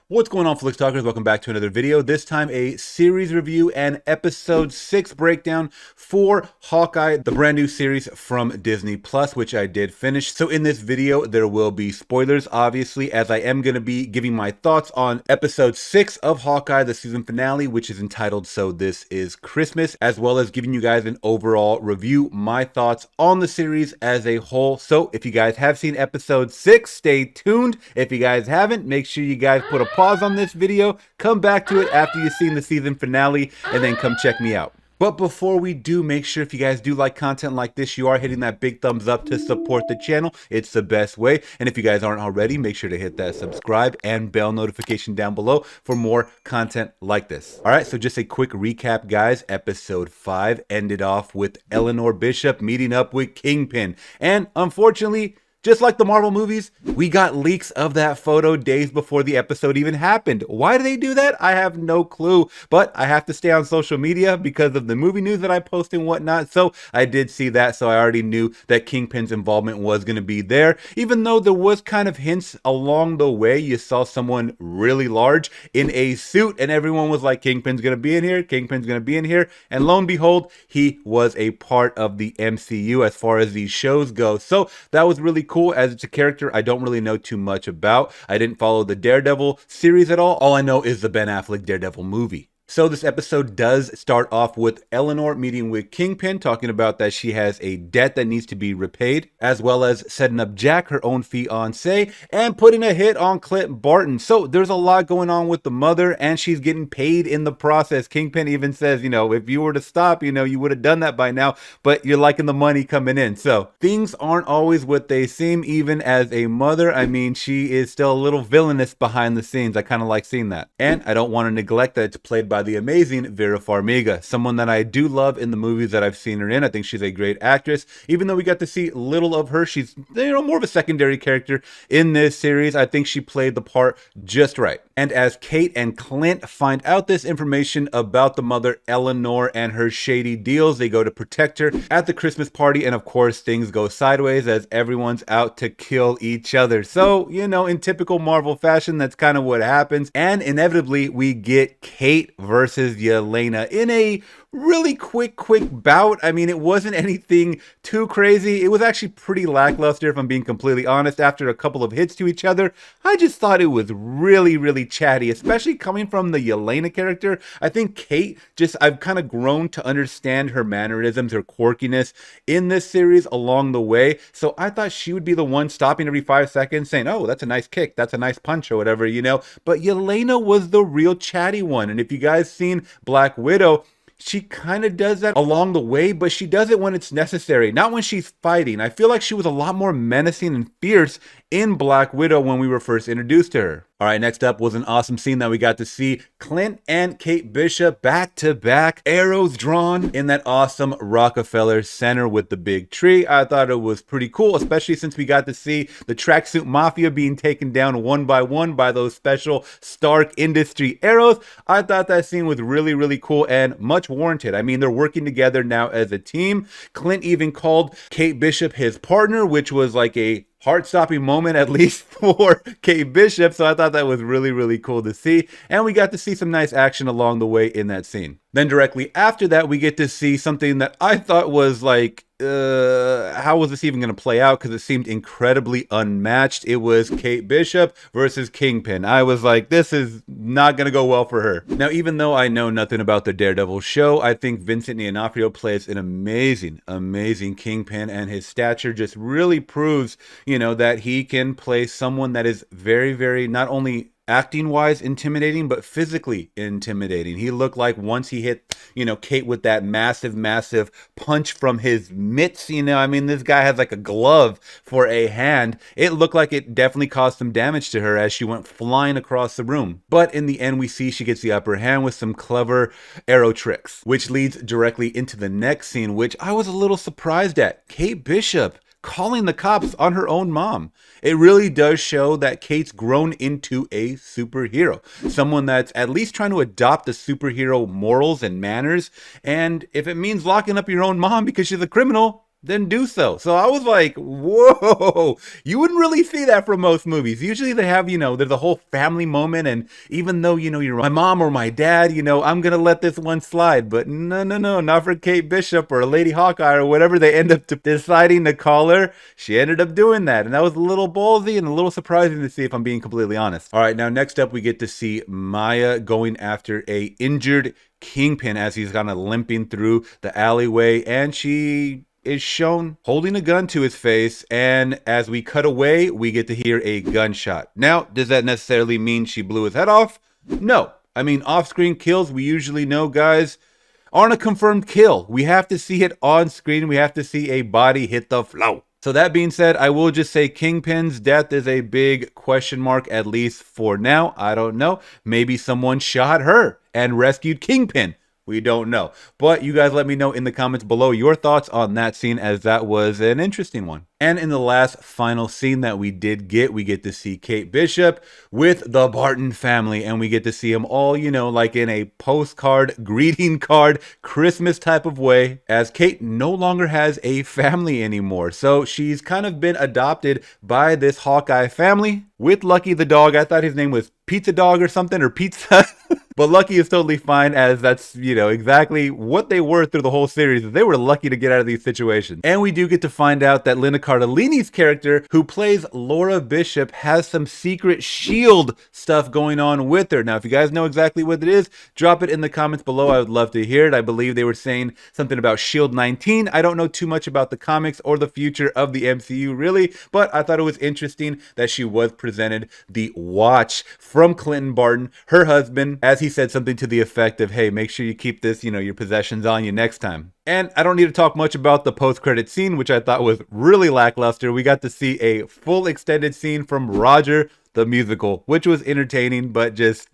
What's going on, Flix Talkers? Welcome back to another video. This time a series review and episode 6 breakdown for Hawkeye, the brand new series from Disney Plus, which I did finish. So in this video, there will be spoilers, obviously, as I am going to be giving my thoughts on episode 6 of Hawkeye, the season finale, which is entitled So This Is Christmas, as well as giving you guys an overall review, my thoughts on the series as a whole. So if you guys have seen episode 6, stay tuned. If you guys haven't, make sure you guys put a pause on this video, come back to it after you've seen the season finale, and then come check me out. But before we do, make sure if you guys do like content like this, you are hitting that big thumbs up to support the channel. It's the best way. And if you guys aren't already, make sure to hit that subscribe and bell notification down below for more content like this. All right, so just a quick recap, guys. Episode 5 ended off with Eleanor Bishop meeting up with Kingpin. And unfortunately, just like the Marvel movies, we got leaks of that photo days before the episode even happened. Why do they do that? I have no clue, but I have to stay on social media because of the movie news that I post and whatnot. So I did see that, so I already knew that Kingpin's involvement was going to be there, even though there was kind of hints along the way. You saw someone really large in a suit and everyone was like, Kingpin's going to be in here, Kingpin's going to be in here. And lo and behold, he was a part of the MCU as far as these shows go. So that was really cool. As it's a character I don't really know too much about. I didn't follow the Daredevil series at all. All I know is the Ben Affleck Daredevil movie. So this episode does start off with Eleanor meeting with Kingpin, talking about that she has a debt that needs to be repaid, as well as setting up Jack, her own fiancé, and putting a hit on Clint Barton. So there's a lot going on with the mother, and she's getting paid in the process. Kingpin even says, you know, if you were to stop, you know, you would have done that by now, but you're liking the money coming in. So things aren't always what they seem, even as a mother. I mean, she is still a little villainous behind the scenes. I kind of like seeing that. And I don't want to neglect that it's played by the amazing Vera Farmiga, someone that I do love in the movies that I've seen her in. I think she's a great actress. Even though we got to see little of her, she's, you know, more of a secondary character in this series. I think she played the part just right. And as Kate and Clint find out this information about the mother Eleanor and her shady deals, they go to protect her at the Christmas party, and of course things go sideways as everyone's out to kill each other. So, you know, in typical Marvel fashion, that's kind of what happens. And inevitably we get Kate versus Yelena in a really quick bout. I mean, it wasn't anything too crazy. It was actually pretty lackluster, if I'm being completely honest. After a couple of hits to each other, I just thought it was really chatty, especially coming from the Yelena character. I think Kate, I've kind of grown to understand her mannerisms, her quirkiness in this series along the way. So I thought she would be the one stopping every 5 seconds saying, oh, that's a nice kick, that's a nice punch, or whatever, you know. But Yelena was the real chatty one. And if you guys seen Black Widow, she kind of does that along the way, but she does it when it's necessary, not when she's fighting. I feel like she was a lot more menacing and fierce in Black Widow when we were first introduced to her. All right, next up was an awesome scene that we got to see Clint and Kate Bishop back to back, arrows drawn in that awesome Rockefeller Center with the big tree. I thought it was pretty cool, especially since we got to see the tracksuit mafia being taken down one by one by those special Stark Industry arrows. I thought that scene was really cool and much warranted. I mean, they're working together now as a team. Clint even called Kate Bishop his partner, which was like a heart-stopping moment, at least for Kate Bishop. So I thought that was really cool to see. And we got to see some nice action along the way in that scene. Then directly after that, we get to see something that I thought was like, how was this even going to play out? Because it seemed incredibly unmatched. It was Kate Bishop versus Kingpin. I was like, this is not going to go well for her. Now, even though I know nothing about the Daredevil show, I think Vincent D'Onofrio plays an amazing Kingpin, and his stature just really proves, you know, that he can play someone that is very not only acting wise intimidating, but physically intimidating. He looked like once he hit, you know, Kate with that massive punch from his mitts, you know, I mean, this guy has like a glove for a hand. It looked like it definitely caused some damage to her as she went flying across the room. But in the end, we see she gets the upper hand with some clever arrow tricks, which leads directly into the next scene, which I was a little surprised at. Kate Bishop calling the cops on her own mom. It really does show that Kate's grown into a superhero, someone that's at least trying to adopt the superhero morals and manners. And if it means locking up your own mom because she's a criminal, then do so. So I was like, whoa, you wouldn't really see that from most movies. Usually they have, there's a whole family moment. And even though, you're my mom or my dad, I'm going to let this one slide. But no, no, no, not for Kate Bishop or Lady Hawkeye or whatever they end up deciding to call her. She ended up doing that. And that was a little ballsy and a little surprising to see, if I'm being completely honest. All right, now next up, we get to see Maya going after a injured Kingpin as he's kind of limping through the alleyway, and she is shown holding a gun to his face, and as we cut away, we get to hear a gunshot. Now, does that necessarily mean she blew his head off? No. I mean, off-screen kills, we usually know, guys, aren't a confirmed kill. We have to see it on screen. We have to see a body hit the floor. So that being said, I will just say Kingpin's death is a big question mark, at least for now. I don't know. Maybe someone shot her and rescued Kingpin. We don't know. But you guys let me know in the comments below your thoughts on that scene, as that was an interesting one. And in the last final scene that we did get, we get to see Kate Bishop with the Barton family, and we get to see them all, like in a postcard, greeting card, Christmas type of way, as Kate no longer has a family anymore. So she's kind of been adopted by this Hawkeye family with Lucky the dog. I thought his name was Pizza Dog or something, or Pizza. But Lucky is totally fine, as that's, exactly what they were through the whole series. They were lucky to get out of these situations. And we do get to find out that Linda Cardellini's character, who plays Laura Bishop, has some secret S.H.I.E.L.D. stuff going on with her. Now, if you guys know exactly what it is, drop it in the comments below. I would love to hear it. I believe they were saying something about S.H.I.E.L.D. 19. I don't know too much about the comics or the future of the MCU, really, but I thought it was interesting that she was presented the watch from Clinton Barton, her husband, as he said something to the effect of, hey, make sure you keep this, your possessions on you next time. And I don't need to talk much about the post-credit scene, which I thought was really lackluster. We got to see a full extended scene from Roger the Musical, which was entertaining, but just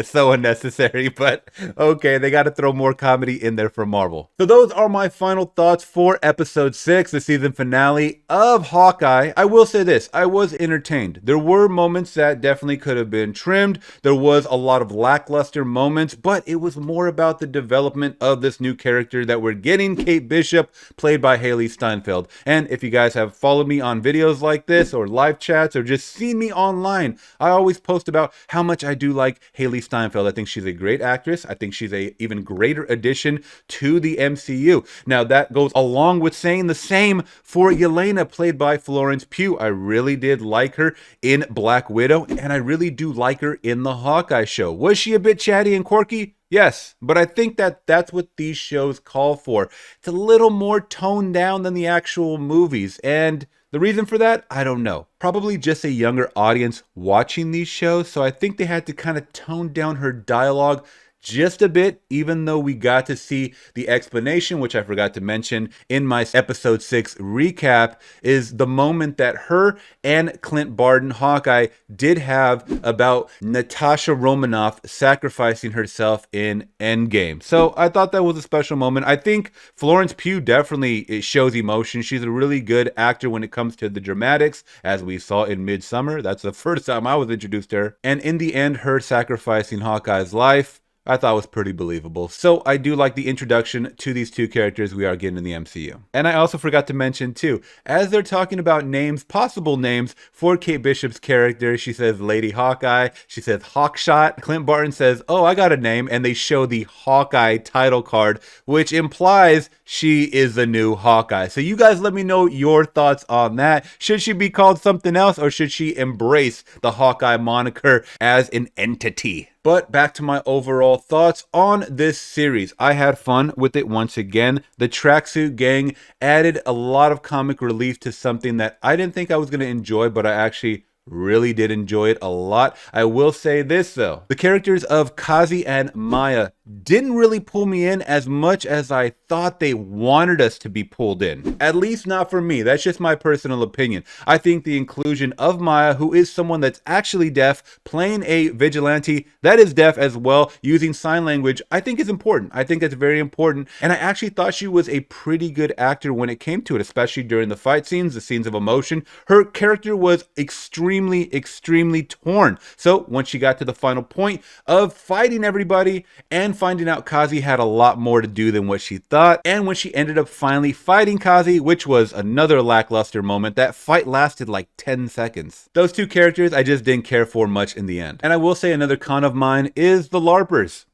so unnecessary. But okay, they got to throw more comedy in there for Marvel. So those are my final thoughts for episode 6, the season finale of Hawkeye. I will say this, I was entertained. There were moments that definitely could have been trimmed. There was a lot of lackluster moments, but it was more about the development of this new character that we're getting, Kate Bishop, played by Hailee Steinfeld. And if you guys have followed me on videos like this, or live chats, or just seen me online, I always post about how much I do like Hailee Steinfeld. I think she's a great actress. I think she's a even greater addition to the MCU. Now, that goes along with saying the same for Yelena, played by Florence Pugh. I really did like her in Black Widow, and I really do like her in the Hawkeye show. Was she a bit chatty and quirky? Yes, but I think that that's what these shows call for. It's a little more toned down than the actual movies, and the reason for that, I don't know. Probably just a younger audience watching these shows, so I think they had to kind of tone down her dialogue just a bit, even though we got to see the explanation, which I forgot to mention in my episode 6 recap, is the moment that her and Clint Barton, Hawkeye, did have about Natasha Romanoff sacrificing herself in Endgame. So I thought that was a special moment. I think Florence Pugh definitely shows emotion. She's a really good actor when it comes to the dramatics, as we saw in Midsummer. That's the first time I was introduced to her. And in the end, her sacrificing Hawkeye's life, I thought was pretty believable. So I do like the introduction to these two characters we are getting in the MCU. And I also forgot to mention too, as they're talking about names, possible names for Kate Bishop's character, she says Lady Hawkeye, she says Hawkshot. Clint Barton says, oh, I got a name, and they show the Hawkeye title card, which implies she is the new Hawkeye. So you guys let me know your thoughts on that. Should she be called something else, or should she embrace the Hawkeye moniker as an entity? But back to my overall thoughts on this series. I had fun with it once again. The Tracksuit Gang added a lot of comic relief to something that I didn't think I was going to enjoy, but I actually really did enjoy it a lot. I will say this though, the characters of Kazi and Maya didn't really pull me in as much as I thought they wanted us to be pulled in. At least not for me. That's just my personal opinion. I think the inclusion of Maya, who is someone that's actually deaf, playing a vigilante that is deaf as well, using sign language, I think is important. I think that's very important. And I actually thought she was a pretty good actor when it came to it, especially during the fight scenes, the scenes of emotion. Her character was extremely extremely torn. So once she got to the final point of fighting everybody and finding out Kazi had a lot more to do than what she thought, and when she ended up finally fighting Kazi, which was another lackluster moment, that fight lasted like 10 seconds. Those two characters I just didn't care for much in the end. And I will say another con of mine is the LARPers.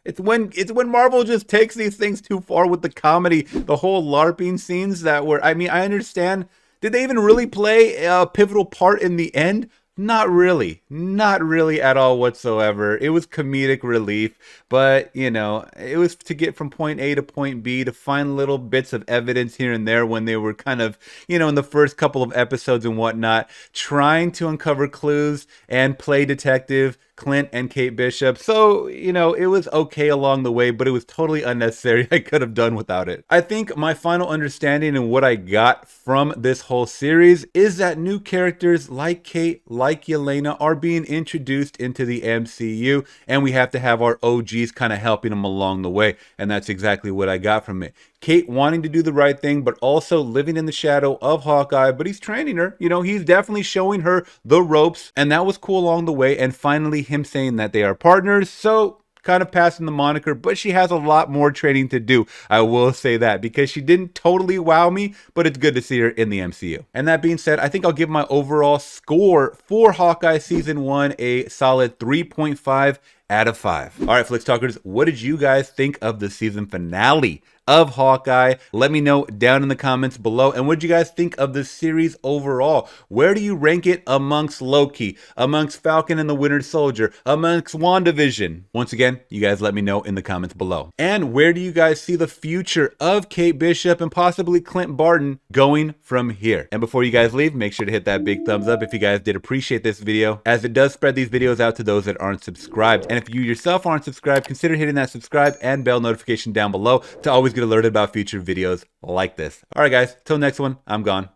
It's when Marvel just takes these things too far with the comedy. The whole LARPing scenes that were, I mean, I understand. Did they even really play a pivotal part in the end? Not really. Not really at all whatsoever. It was comedic relief, but, you know, it was to get from point A to point B, to find little bits of evidence here and there when they were kind of, you know, in the first couple of episodes and whatnot, trying to uncover clues and play detective, Clint and Kate Bishop. So, you know, it was okay along the way, but it was totally unnecessary. I could have done without it. I think my final understanding and what I got from this whole series is that new characters like Kate, like Yelena, are being introduced into the MCU, and we have to have our OGs kind of helping them along the way. And that's exactly what I got from it. Kate wanting to do the right thing, but also living in the shadow of Hawkeye, but he's training her. You know, he's definitely showing her the ropes, and that was cool along the way. And finally, him saying that they are partners, so kind of passing the moniker, but she has a lot more training to do. I will say that, because she didn't totally wow me, but it's good to see her in the MCU. And that being said, I think I'll give my overall score for Hawkeye Season 1 a solid 3.5 out of 5. All right, Flix Talkers, what did you guys think of the season finale of Hawkeye? Let me know down in the comments below. And what did you guys think of the series overall? Where do you rank it amongst Loki, amongst Falcon and the Winter Soldier, amongst WandaVision? Once again, you guys let me know in the comments below. And where do you guys see the future of Kate Bishop and possibly Clint Barton going from here? And before you guys leave, make sure to hit that big thumbs up if you guys did appreciate this video, as it does spread these videos out to those that aren't subscribed. And if you yourself aren't subscribed, consider hitting that subscribe and bell notification down below to always get alerted about future videos like this. All right, guys, till next one, I'm gone.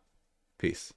Peace.